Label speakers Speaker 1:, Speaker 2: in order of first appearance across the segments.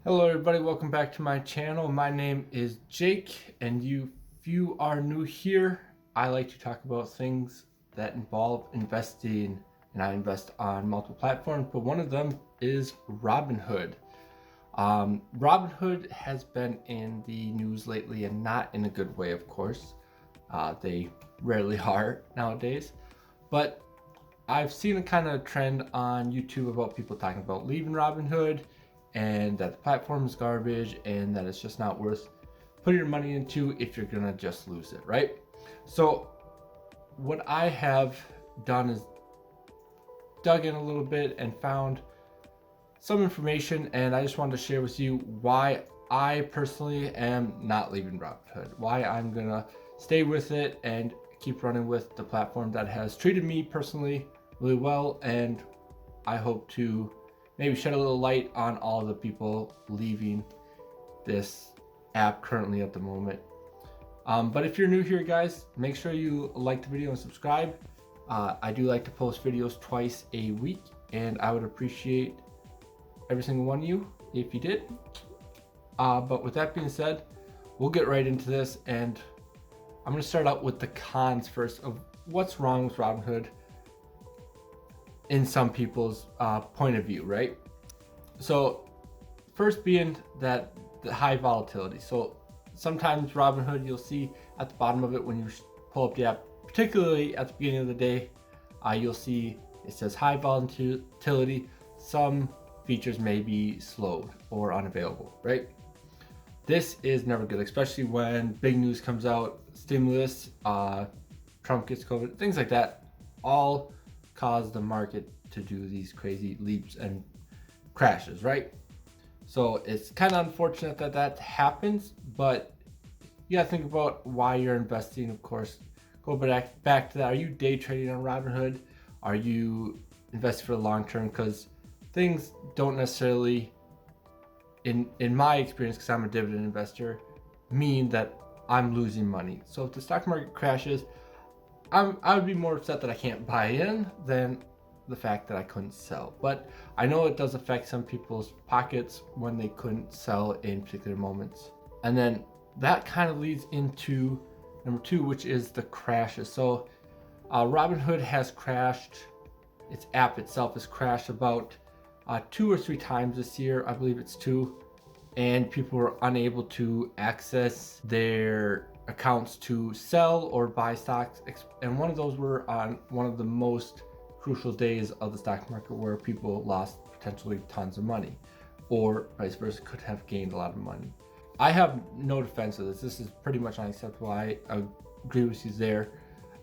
Speaker 1: Hello everybody, welcome back to my channel. My name is Jake, and if you are new here, I like to talk about things that involve investing, and I invest on multiple platforms, but one of them is Robinhood. Robinhood has been in the news lately, and not in a good way, of course. They rarely are nowadays, but I've seen a kind of trend on YouTube about people talking about leaving Robinhood and that the platform is garbage and that it's just not worth putting your money into if you're gonna just lose it, right? So what I have done is dug in a little bit and found some information, and I just wanted to share with you why I personally am not leaving Robinhood, why I'm gonna stay with it and keep running with the platform that has treated me personally really well, and I hope to maybe shed a little light on all of the people leaving this app currently at the moment. But if you're new here, guys, make sure you like the video and subscribe. I do like to post videos twice a week, and I would appreciate every single one of you if you did. But with that being said, we'll get right into this, and I'm going to start out with the cons first of what's wrong with Robinhood in some people's point of view, right? So first being that the high volatility. So sometimes Robinhood, you'll see at the bottom of it when you pull up the app, particularly at the beginning of the day, you'll see it says high volatility. Some features may be slowed or unavailable, right? This is never good, especially when big news comes out, stimulus, Trump gets COVID, things like that, all cause the market to do these crazy leaps and crashes, right? So it's kind of unfortunate that that happens, but you gotta think about why you're investing. Of course, go back to that. Are you day trading on Robinhood? Are you investing for the long term? Because things don't necessarily, in my experience, because I'm a dividend investor, mean that I'm losing money. So if the stock market crashes, I would be more upset that I can't buy in than the fact that I couldn't sell. But I know it does affect some people's pockets when they couldn't sell in particular moments. And then that kind of leads into number two, which is the crashes. So Robinhood has crashed, its app itself has crashed about 2 or 3 times this year. I believe it's 2. And people were unable to access their accounts to sell or buy stocks, and one of those were on one of the most crucial days of the stock market where people lost potentially tons of money, or vice versa, could have gained a lot of money. I have no defense of this. This is pretty much unacceptable. I agree with you there.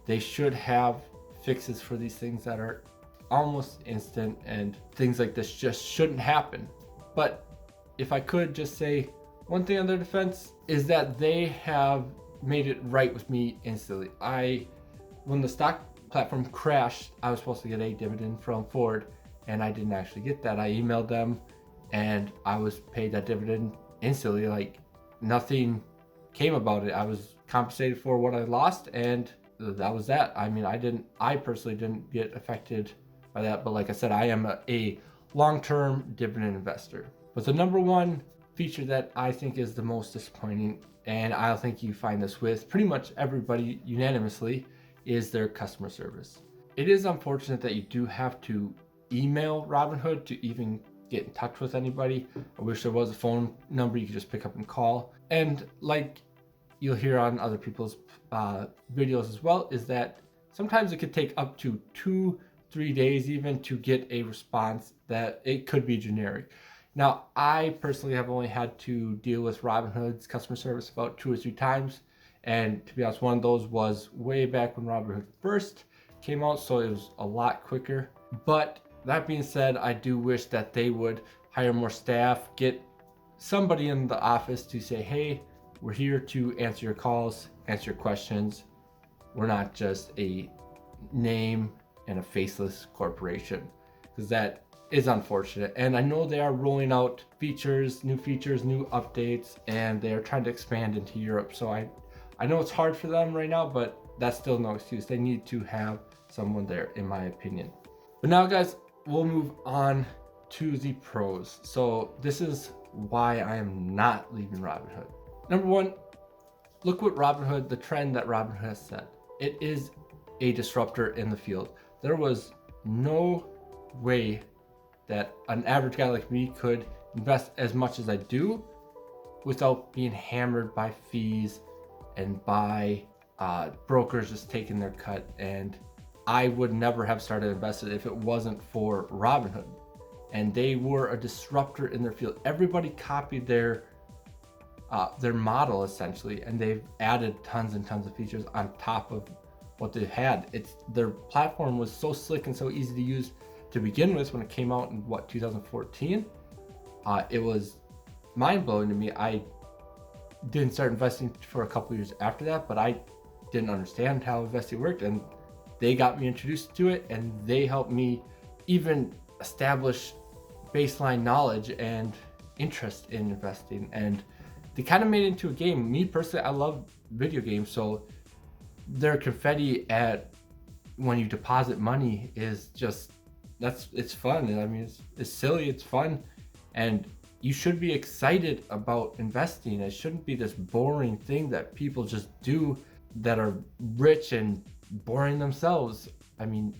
Speaker 1: They should have fixes for these things that are almost instant, and things like this just shouldn't happen. But if I could just say one thing on their defense, is that they have made it right with me instantly. When the stock platform crashed, I was supposed to get a dividend from Ford, and I didn't actually get that. I emailed them and I was paid that dividend instantly. Like, nothing came about it. I was compensated for what I lost, and that was that. I mean, I personally didn't get affected by that, but like I said, I am a long-term dividend investor. But the number one feature that I think is the most disappointing, and I think you find this with pretty much everybody unanimously, is their customer service. It is unfortunate that you do have to email Robinhood to even get in touch with anybody. I wish there was a phone number you could just pick up and call. And like you'll hear on other people's videos as well, is that sometimes it could take up to 2-3 days even to get a response that it could be generic. Now, I personally have only had to deal with Robinhood's customer service about 2 or 3 times. And to be honest, one of those was way back when Robinhood first came out, so it was a lot quicker. But that being said, I do wish that they would hire more staff, get somebody in the office to say, hey, we're here to answer your calls, answer your questions. We're not just a name and a faceless corporation, because that is unfortunate. And I know they are rolling out features, new updates, and they are trying to expand into Europe. So I know it's hard for them right now, but that's still no excuse. They need to have someone there, in my opinion. But now, guys, we'll move on to the pros. So this is why I am not leaving Robinhood. Number one, look what Robinhood, the trend that Robinhood has set. It is a disruptor in the field. There was no way that an average guy like me could invest as much as I do without being hammered by fees and by brokers just taking their cut. And I would never have started investing if it wasn't for Robinhood. And they were a disruptor in their field. Everybody copied their model essentially, and they've added tons and tons of features on top of what they had. Their platform was so slick and so easy to use to begin with when it came out in 2014. It was mind-blowing to me. I didn't start investing for a couple years after that, but I didn't understand how investing worked, and they got me introduced to it, and they helped me even establish baseline knowledge and interest in investing. And they kind of made it into a game. Me personally, I love video games, so their confetti at when you deposit money is just, it's fun. I mean, it's silly, it's fun, and you should be excited about investing. It shouldn't be this boring thing that people just do that are rich and boring themselves. I mean,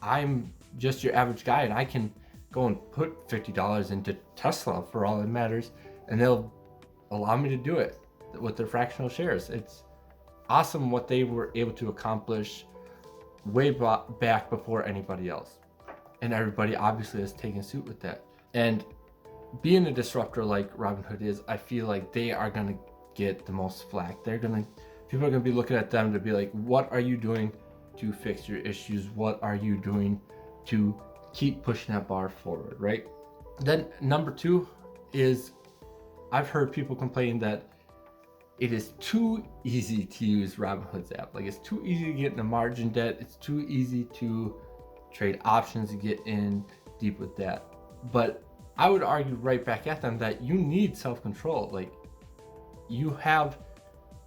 Speaker 1: I'm just your average guy, and I can go and put $50 into Tesla for all that matters, and they'll allow me to do it with their fractional shares. It's awesome what they were able to accomplish way back before anybody else. And everybody obviously has taken suit with that. And being a disruptor like Robinhood is, I feel like they are going to get the most flack. People are going to be looking at them to be like, what are you doing to fix your issues? What are you doing to keep pushing that bar forward, right? Then number two is, I've heard people complain that it is too easy to use Robinhood's app. Like, it's too easy to get into margin debt. It's too easy to trade options to get in deep with that. But I would argue right back at them that you need self-control. Like, you have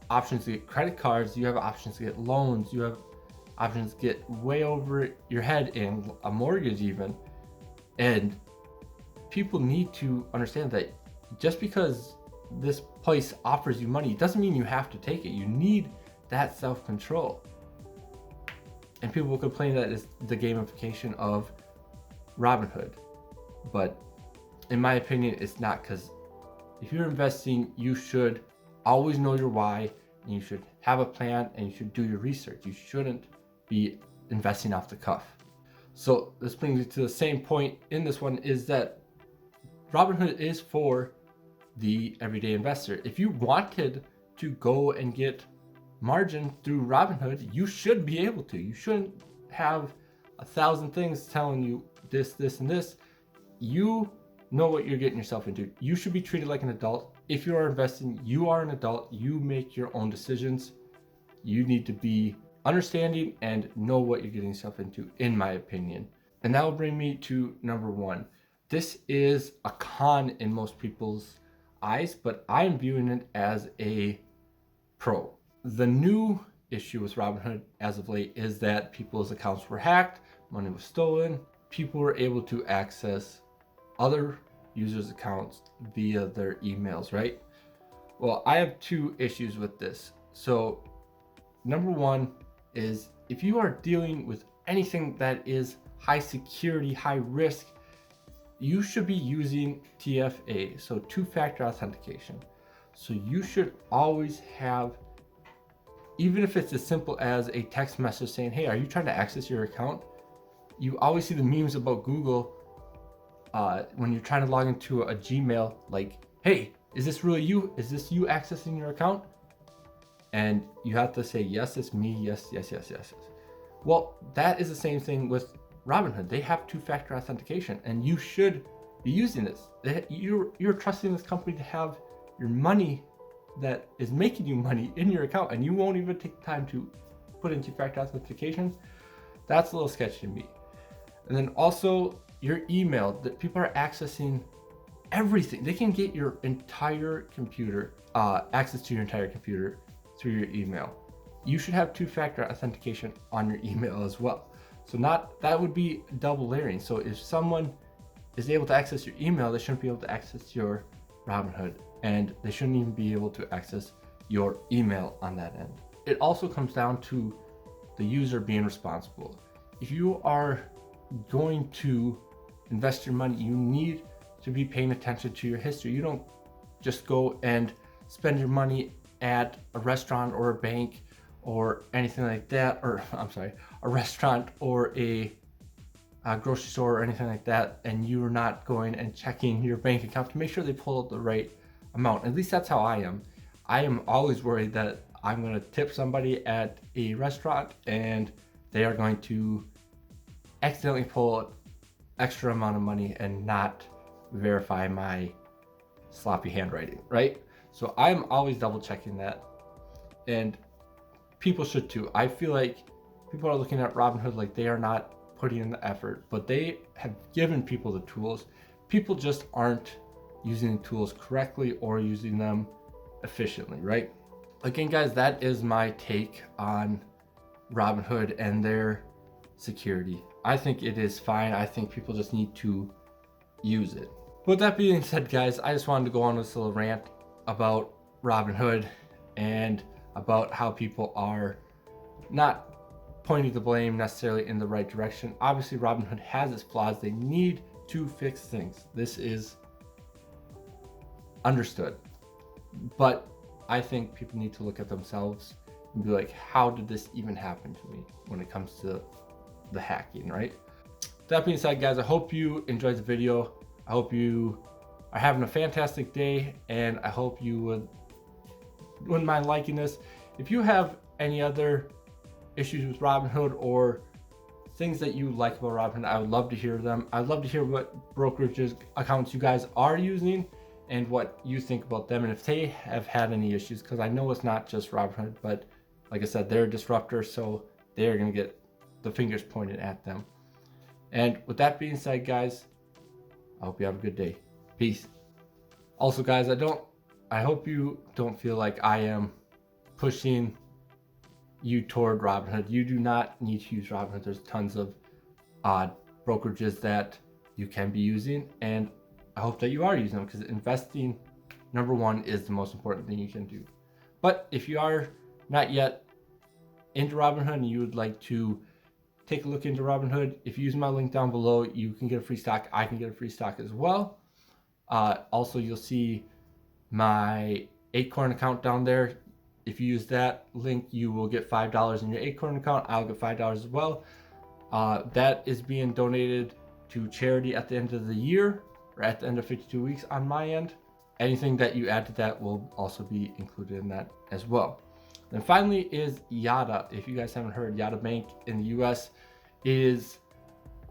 Speaker 1: options to get credit cards, you have options to get loans, you have options to get way over your head in a mortgage even. And people need to understand that just because this place offers you money doesn't mean you have to take it. You need that self-control. And people will complain that it's the gamification of Robinhood. But in my opinion, it's not, because if you're investing, you should always know your why, and you should have a plan, and you should do your research. You shouldn't be investing off the cuff. So this brings me to the same point in this one, is that Robinhood is for the everyday investor. If you wanted to go and get margin through Robinhood, you should be able to. You shouldn't have 1,000 things telling you this, this, and this. You know what you're getting yourself into. You should be treated like an adult. If you are investing, you are an adult. You make your own decisions. You need to be understanding and know what you're getting yourself into, in my opinion. And that will bring me to number one. This is a con in most people's eyes, but I'm viewing it as a pro. The new issue with Robinhood as of late is that people's accounts were hacked, money was stolen, people were able to access other users' accounts via their emails, right? Well, I have two issues with this. So number one is, if you are dealing with anything that is high security, high risk, you should be using TFA, so two-factor authentication. So you should always have, even if it's as simple as a text message saying, hey, are you trying to access your account? You always see the memes about Google when you're trying to log into a Gmail, like, hey, is this really you? Is this you accessing your account? And you have to say, yes, it's me, yes, yes, yes, yes. Well, that is the same thing with Robinhood. They have two-factor authentication, and you should be using this. You're trusting this company to have your money that is making you money in your account, and you won't even take time to put in two-factor authentication. That's a little sketchy to me. And then also your email, that people are accessing everything. They can get your entire computer, access to your entire computer through your email. You should have two-factor authentication on your email as well. So that would be double layering. So if someone is able to access your email, they shouldn't be able to access your Robinhood, and they shouldn't even be able to access your email on that end. It also comes down to the user being responsible. If you are going to invest your money, you need to be paying attention to your history. You don't just go and spend your money at a restaurant or a bank or anything like that, or I'm sorry, a restaurant or a grocery store or anything like that, and you're not going and checking your bank account to make sure they pull out the right amount. At least that's how I am. I am always worried that I'm going to tip somebody at a restaurant and they are going to accidentally pull extra amount of money and not verify my sloppy handwriting, right? So I'm always double checking that, and people should too. I feel like people are looking at Robinhood like they are not putting in the effort, but they have given people the tools. People just aren't using the tools correctly or using them efficiently, right? Again, guys, that is my take on Robinhood and their security. I think it is fine. I think people just need to use it. With that being said, guys, I just wanted to go on this little rant about Robinhood and about how people are not pointing the blame necessarily in the right direction. Obviously, Robinhood has its flaws. They need to fix things. This is understood. But I think people need to look at themselves and be like, how did this even happen to me when it comes to the hacking, right? That being said, guys, I hope you enjoyed the video. I hope you are having a fantastic day, and I hope you wouldn't mind liking this. If you have any other issues with Robinhood or things that you like about Robinhood, I would love to hear them. I'd love to hear what brokerages accounts you guys are using and what you think about them, and if they have had any issues, because I know it's not just Robinhood, but like I said, they're a disruptor, so they're going to get the fingers pointed at them. And with that being said, guys, I hope you have a good day. Peace. Also, guys, I hope you don't feel like I am pushing you toward Robinhood. You do not need to use Robinhood. There's tons of brokerages that you can be using, and I hope that you are using them, because investing, number one, is the most important thing you can do. But if you are not yet into Robinhood and you would like to take a look into Robinhood, if you use my link down below, you can get a free stock. I can get a free stock as well. Also, you'll see my Acorn account down there. If you use that link, you will get $5 in your Acorn account. I'll get $5 as well. That is being donated to charity at the end of the year, or at the end of 52 weeks on my end. Anything that you add to that will also be included in that as well. Then finally is Yada. If you guys haven't heard, Yada Bank in the US is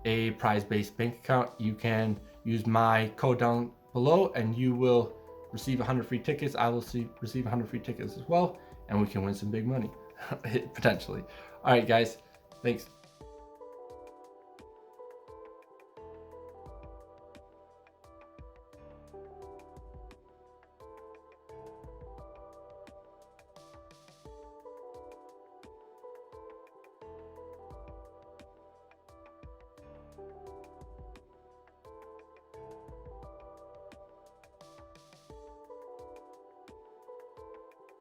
Speaker 1: a prize-based bank account. You can use my code down below and you will receive 100 free tickets. I will receive 100 free tickets as well, and we can win some big money, potentially. All right, guys, thanks.